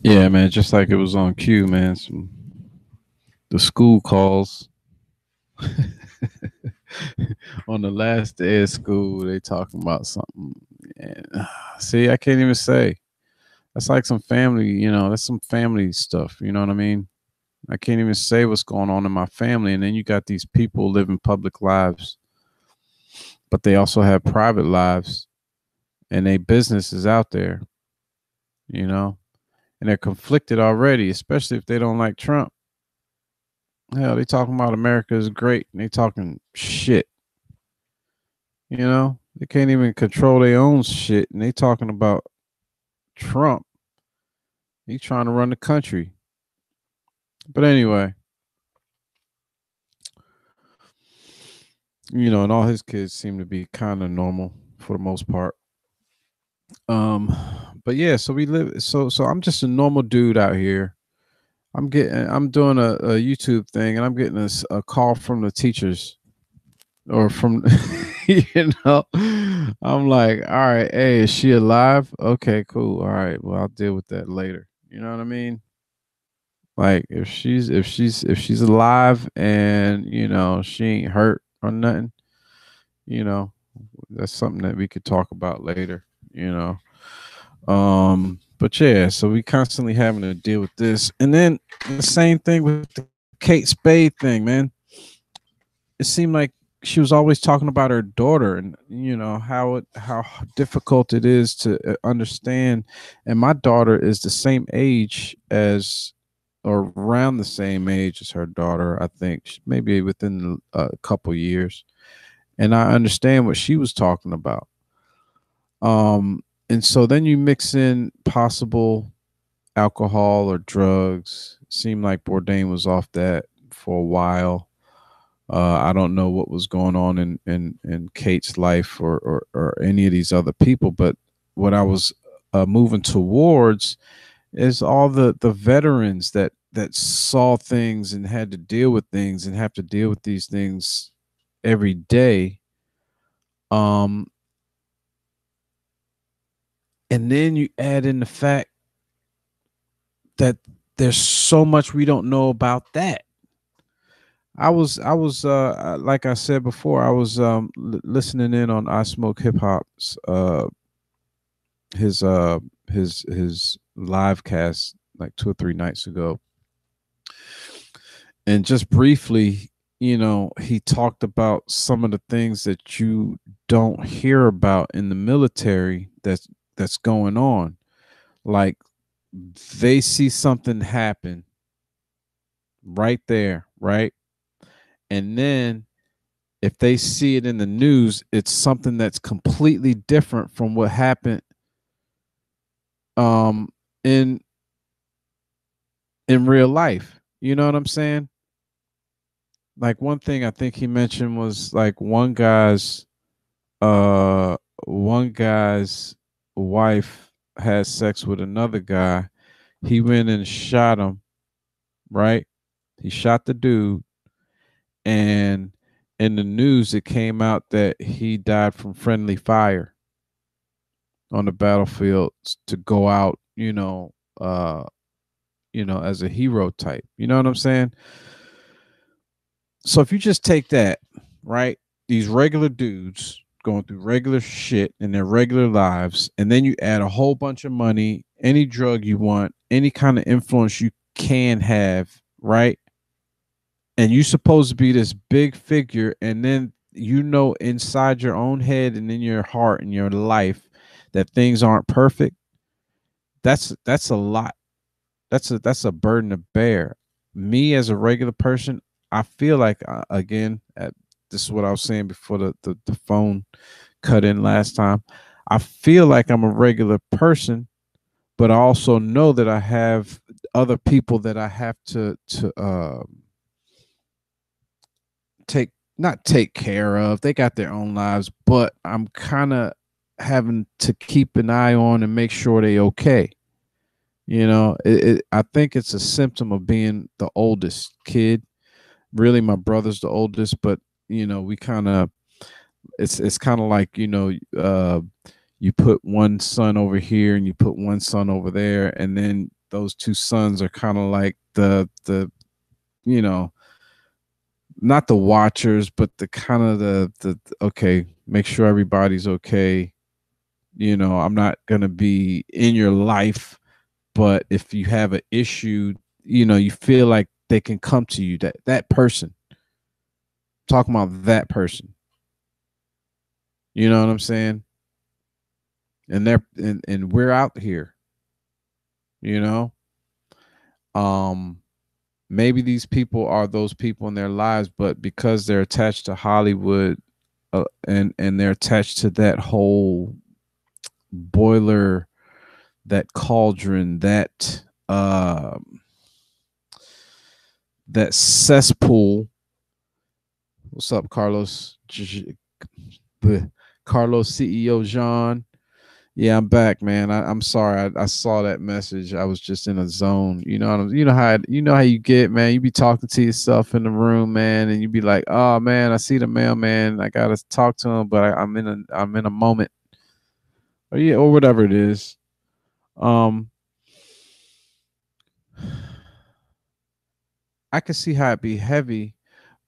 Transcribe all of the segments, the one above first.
Yeah, man, just like it was on cue, man. The school calls on the last day of school, they talking about something. And, see, I can't even say. That's like some family, that's some family stuff. You know what I mean? I can't even say what's going on in my family. And then you got these people living public lives, but they also have private lives and their business is out there, you know, and they're conflicted already, especially if they don't like Trump. Hell, they talking about America is great and they talking shit. They can't even control their own shit, and they talking about Trump. He trying to run the country. But anyway, and all his kids seem to be kind of normal for the most part. Um, but yeah, so we live. So I'm just a normal dude out here. I'm doing a YouTube thing, and I'm getting a call from the teachers or from, I'm like, all right, hey, is she alive? Okay, cool. All right, well, I'll deal with that later. You know what I mean? Like if she's alive and she ain't hurt or nothing, you know, that's something that we could talk about later, you know. But yeah, so we constantly having to deal with this. And then the same thing with the Kate Spade thing, man. It seemed like she was always talking about her daughter and how difficult it is to understand. And my daughter is the same age as or around the same age as her daughter, I think, maybe within a couple years. And I understand what she was talking about. And so then you mix in possible alcohol or drugs. Seemed like Bourdain was off that for a while. I don't know what was going on in Kate's life or any of these other people, but what I was moving towards is all the veterans that saw things and had to deal with things and have to deal with these things every day. Um, and then you add in the fact that there's so much we don't know about that. I was like I said before, I was listening in on I Smoke Hip Hop's his uh his live cast like 2 or 3 nights ago. And just briefly, he talked about some of the things that you don't hear about in the military that's going on. Like they see something happen right there, right? And then if they see it in the news, it's something that's completely different from what happened um in in real life. You know what I'm saying? Like one thing I think he mentioned was like uh one guy's wife had sex with another guy. He went and shot him, right? He shot the dude, and in the news it came out that he died from friendly fire on the battlefield to go out, as a hero type. You know what I'm saying? So if you just take that, right? These regular dudes going through regular shit in their regular lives, and then you add a whole bunch of money, any drug you want, any kind of influence you can have, right? And you supposed to be this big figure, and then inside your own head and in your heart and your life that things aren't perfect. That's a lot. That's a burden to bear. Me as a regular person, I feel like again, this is what I was saying before the phone cut in last time. I feel like I'm a regular person, but I also know that I have other people that I have to take not take care of. They got their own lives, but I'm kind of having to keep an eye on and make sure they okay. I think it's a symptom of being the oldest kid. Really, my brother's the oldest, but we kind of it's kind of like you put one son over here and you put one son over there, and then those two sons are kind of like the you know, not the watchers, but the kind of the okay, make sure everybody's okay. You know, I'm not gonna be in your life, but if you have an issue, you know, you feel like they can come to you. That person, talking about that person. You know what I'm saying? And and we're out here. You know, um, maybe these people are those people in their lives, but because they're attached to Hollywood, and they're attached to that whole boiler, that cauldron, that cesspool. What's up, Carlos? Carlos CEO Jean. Yeah, I'm back, man. I'm sorry. I saw that message. I was just in a zone. You know how you get, man. You be talking to yourself in the room, man, and you be like, "Oh man, I see the mailman. I gotta talk to him, but I'm in a moment, or yeah, or whatever it is." Um, I can see how it'd be heavy,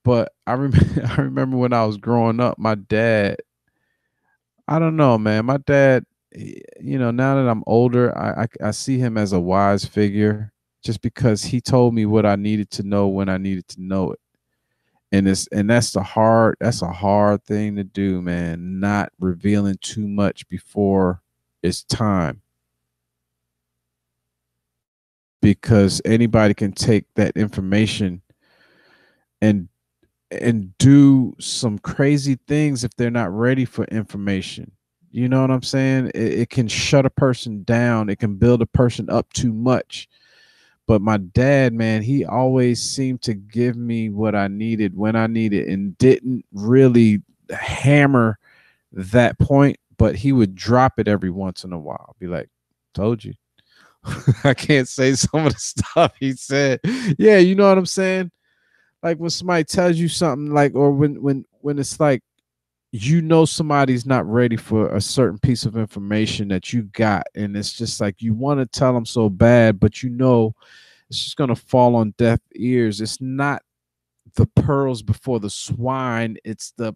but I remember I remember when I was growing up, my dad. I don't know, man. My dad, you know, now that I'm older, I see him as a wise figure, just because he told me what I needed to know when I needed to know it. And that's a hard thing to do, man. Not revealing too much before it's time, because anybody can take that information and do some crazy things if they're not ready for information. You know what I'm saying? It can shut a person down. It can build a person up too much. But my dad, man, he always seemed to give me what I needed when I needed, and didn't really hammer that point, but he would drop it every once in a while. Be like, told you. I can't say some of the stuff he said. Yeah, you know what I'm saying? Like when somebody tells you something, like, or when it's like, you know, somebody's not ready for a certain piece of information that you got, and it's just like you want to tell them so bad, but you know it's just going to fall on deaf ears. It's not the pearls before the swine. It's the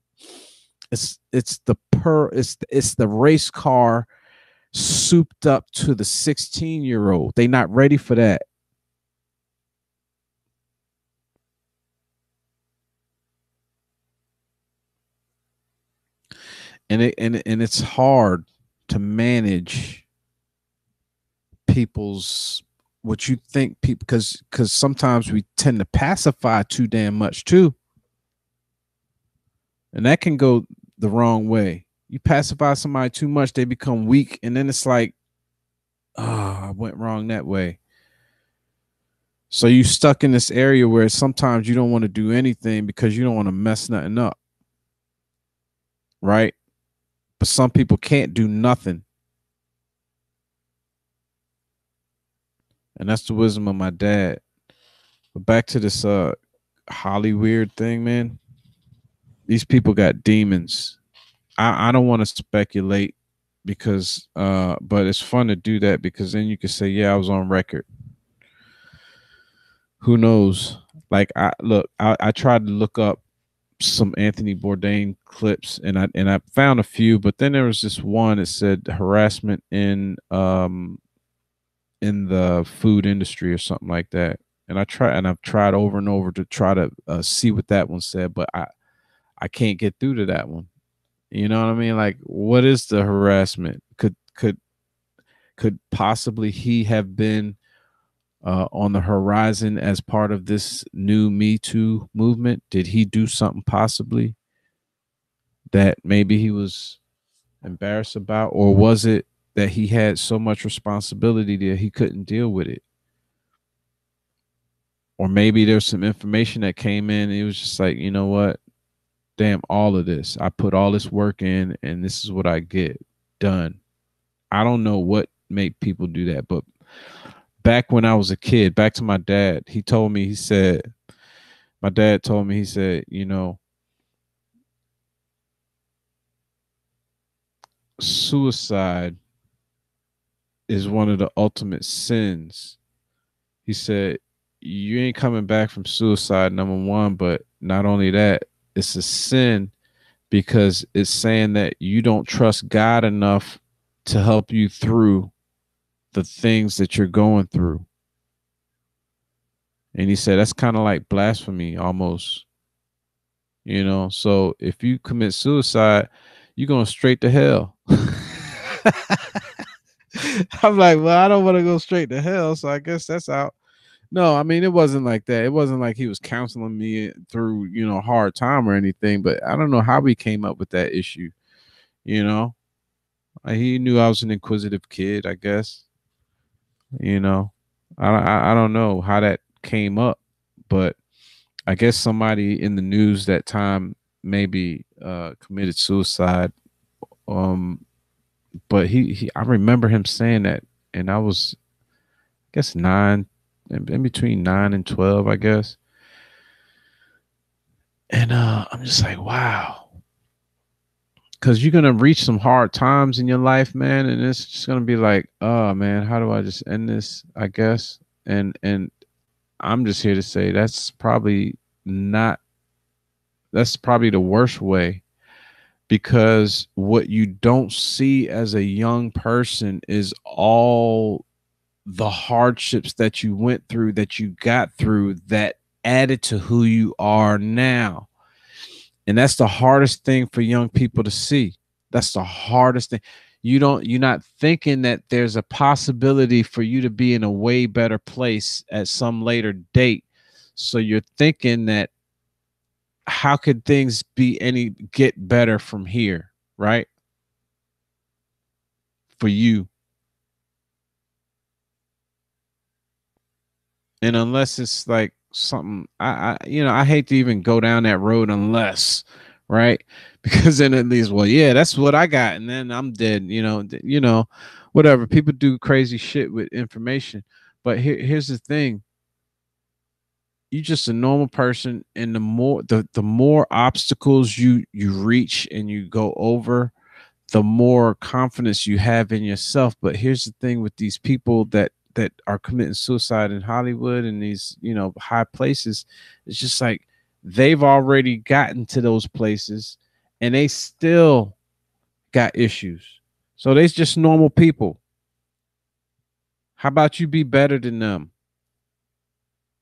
race car souped up to the 16-year-old. They not ready for that. And it's hard to manage people's, what you think people, because sometimes we tend to pacify too damn much too, and that can go the wrong way. You pacify somebody too much, they become weak, and then it's like, oh, I went wrong that way. So you stuck in this area where sometimes you don't want to do anything because you don't want to mess nothing up, right? But some people can't do nothing, and that's the wisdom of my dad. But back to this Holly weird thing, man. These people got demons. I don't want to speculate, because but it's fun to do that, because then you can say, yeah, I was on record. Who knows? Like, I tried to look up some Anthony Bourdain clips, and I found a few, but then there was this one that said harassment in the food industry or something like that. And I've tried over and over to try to see what that one said, but I can't get through to that one. You know what I mean? Like, what is the harassment? Could possibly he have been on the horizon as part of this new Me Too movement? Did he do something possibly that maybe he was embarrassed about, or was it that he had so much responsibility that he couldn't deal with it? Or maybe there's some information that came in and he was just like, you know what? Damn, all of this. I put all this work in and this is what I get done. I don't know what made people do that, but back when I was a kid, back to my dad, my dad told me, he said, you know, suicide is one of the ultimate sins. He said, you ain't coming back from suicide, number one, but not only that, it's a sin because it's saying that you don't trust God enough to help you through the things that you're going through. And he said that's kind of like blasphemy almost, you know. So if you commit suicide, you're going straight to hell. I'm like, well, I don't want to go straight to hell, so I guess that's out. No, I mean, it wasn't like that. It wasn't like he was counseling me through, hard time or anything, but I don't know how we came up with that issue, you know. He knew I was an inquisitive kid, I guess. You know, I don't know how that came up, but I guess somebody in the news that time maybe committed suicide. Um, but he I remember him saying that, and I was, I guess, in between 9 and 12, I guess. And I'm just like, wow, because you're gonna reach some hard times in your life, man, and it's just gonna be like, oh man, how do I just end this? I guess, and I'm just here to say not that's probably the worst way, because what you don't see as a young person is all the hardships that you went through, that you got through, that added to who you are now. And that's the hardest thing for young people to see. That's the hardest thing. You're not thinking that there's a possibility for you to be in a way better place at some later date. So you're thinking that, how could things be any get better from here, right? For you. And unless it's like something, I hate to even go down that road unless, right? Because then at least, well, yeah, that's what I got, and then I'm dead. Whatever. People do crazy shit with information, but here's the thing: you just a normal person, and the more obstacles you reach and you go over, the more confidence you have in yourself. But here's the thing with these people that are committing suicide in Hollywood and these, high places, it's just like they've already gotten to those places and they still got issues. So they's just normal people. How about you be better than them?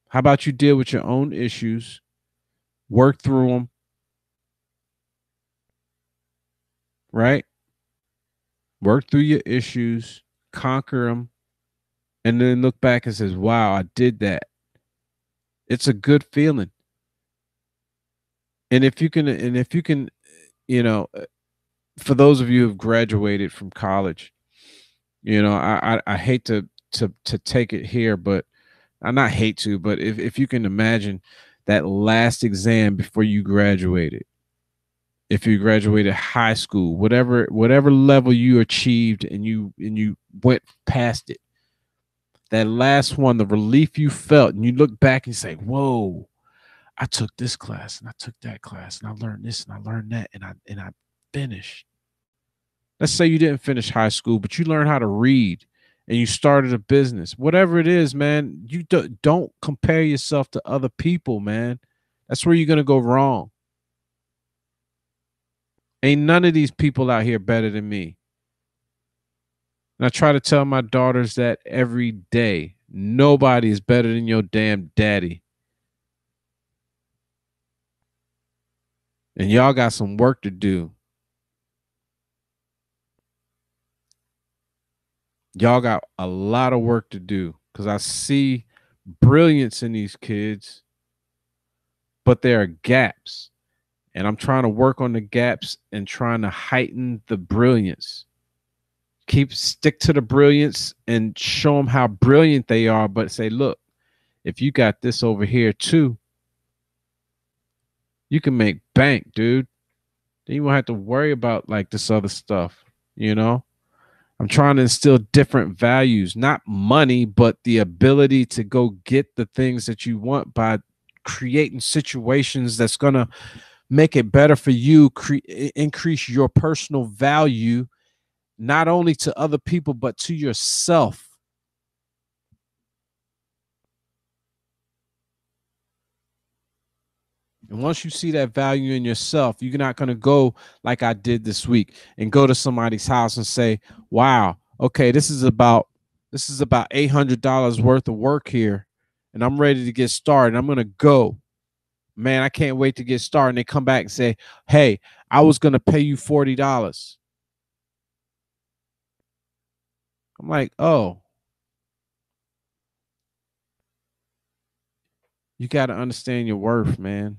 How about you deal with your own issues, work through them, right? Work through your issues, conquer them, and then look back and says, "Wow, I did that." It's a good feeling. And if you can, you know, for those of you who've graduated from college, I hate to take it here, but I not hate to, but if you can imagine that last exam before you graduated, if you graduated high school, whatever level you achieved and you went past it, that last one, the relief you felt, and you look back and you say, "Whoa, I took this class and I took that class and I learned this and I learned that and I finished." Let's say you didn't finish high school, but you learned how to read and you started a business. Whatever it is, man, you don't compare yourself to other people, man. That's where you're going to go wrong. Ain't none of these people out here better than me. And I try to tell my daughters that every day. Nobody is better than your damn daddy. And y'all got some work to do. Y'all got a lot of work to do, because I see brilliance in these kids, but there are gaps. And I'm trying to work on the gaps and trying to heighten the brilliance. Stick to the brilliance and show them how brilliant they are, but say, look, if you got this over here too, you can make bank, dude. Then you won't have to worry about like this other stuff, you know? I'm trying to instill different values, not money, but the ability to go get the things that you want by creating situations that's going to make it better for you, increase your personal value, not only to other people, but to yourself. And once you see that value in yourself, you're not going to go like I did this week and go to somebody's house and say, wow, okay, this is about $800 worth of work here. And I'm ready to get started. I'm going to go. Man, I can't wait to get started. And they come back and say, hey, I was going to pay you $40. I'm like, oh, you got to understand your worth, man.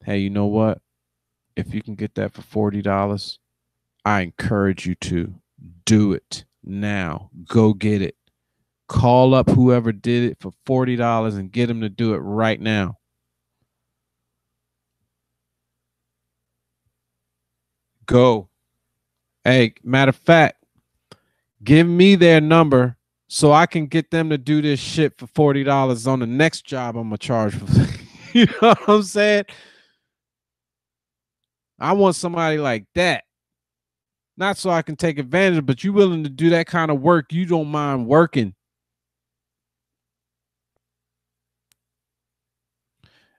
Hey, you know what? If you can get that for $40, I encourage you to do it now. Go get it. Call up whoever did it for $40 and get them to do it right now. Go. Hey, matter of fact, give me their number so I can get them to do this shit for $40 on the next job I'm gonna charge for. You know what I'm saying? I want somebody like that. Not so I can take advantage, but you willing to do that kind of work. You don't mind working.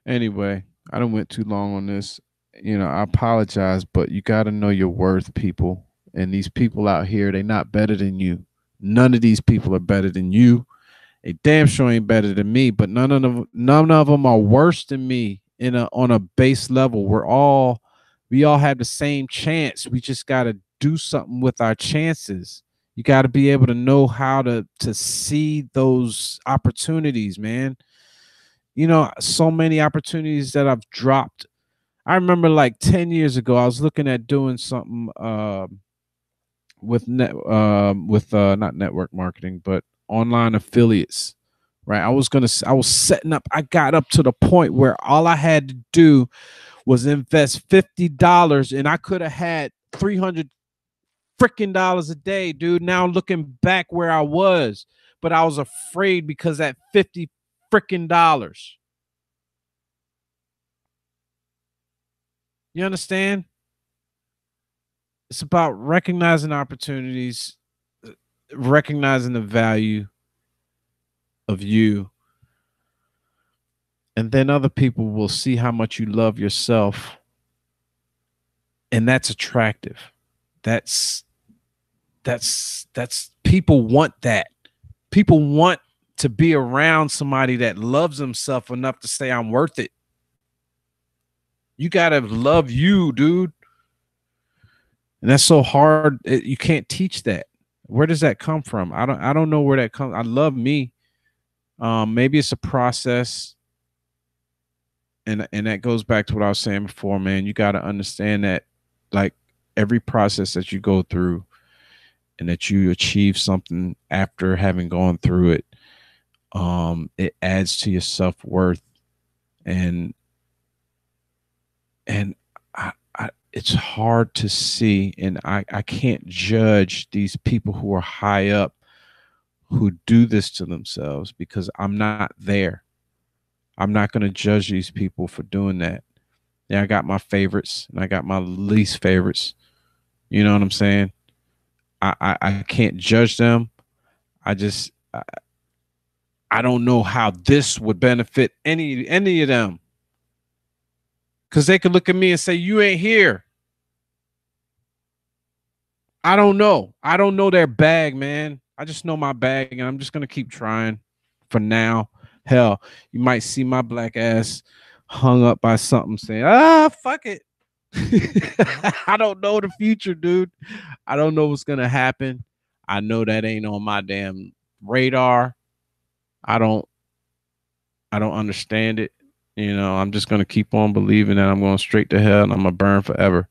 Anyway, I don't went too long on this. I apologize, but you got to know your worth, people. And these people out here, they not better than you. None of these people are better than you. They damn sure ain't better than me, but none of them are worse than me on a base level. We all have the same chance. We just got to do something with our chances. You got to be able to know how to see those opportunities, man. So many opportunities that I've dropped. I remember like 10 years ago, I was looking at doing something with not network marketing, but online affiliates. Right. I was setting up. I got up to the point where all I had to do was invest $50 and I could have had 300 freaking dollars a day, dude. Now looking back where I was, but I was afraid because that 50 freaking dollars. You understand? It's about recognizing opportunities, recognizing the value of you, and then other people will see how much you love yourself, and that's attractive. That's that's people want that. People want to be around somebody that loves himself enough to say I'm worth it. You got to love you, dude. And that's so hard. You can't teach that. Where does that come from? I don't know where that comes. I love me. Maybe it's a process, and that goes back to what I was saying before, man. You got to understand that, like, every process that you go through and that you achieve something after having gone through it, it adds to your self-worth. And and I, it's hard to see, and I can't judge these people who are high up who do this to themselves because I'm not there. I'm not going to judge these people for doing that. Yeah, I got my favorites and I got my least favorites. You know what I'm saying? I can't judge them. I don't know how this would benefit any of them, because they could look at me and say, you ain't here. I don't know. I don't know their bag, man. I just know my bag, and I'm just gonna keep trying for now. Hell, you might see my black ass hung up by something saying, fuck it. I don't know the future, dude. I don't know what's gonna happen. I know that ain't on my damn radar. I don't I don't understand it. I'm just gonna keep on believing that I'm going straight to hell and I'm gonna burn forever.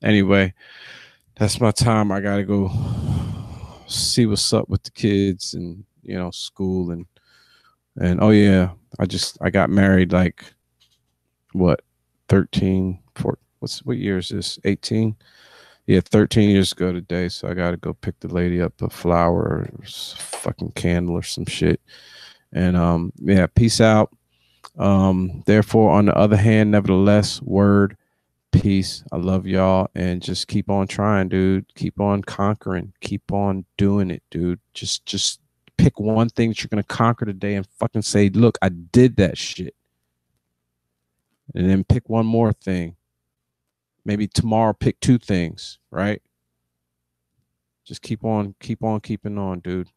Anyway, that's my time. I gotta go see what's up with the kids and school and oh yeah, I got married like what 13 4 what year is this? 18. Yeah, 13 years ago today. So I gotta go pick the lady up a flower or fucking candle or some shit. And yeah, peace out. Therefore, on the other hand, nevertheless, word, Peace. I love y'all, and just keep on trying, dude. Keep on conquering. Keep on doing it, dude. Just pick one thing that you're gonna conquer today and fucking say, look, I did that shit. And then pick one more thing. Maybe tomorrow pick two things, right? Just keep on keeping on, dude.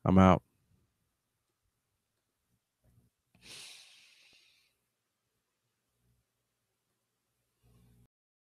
I'm out.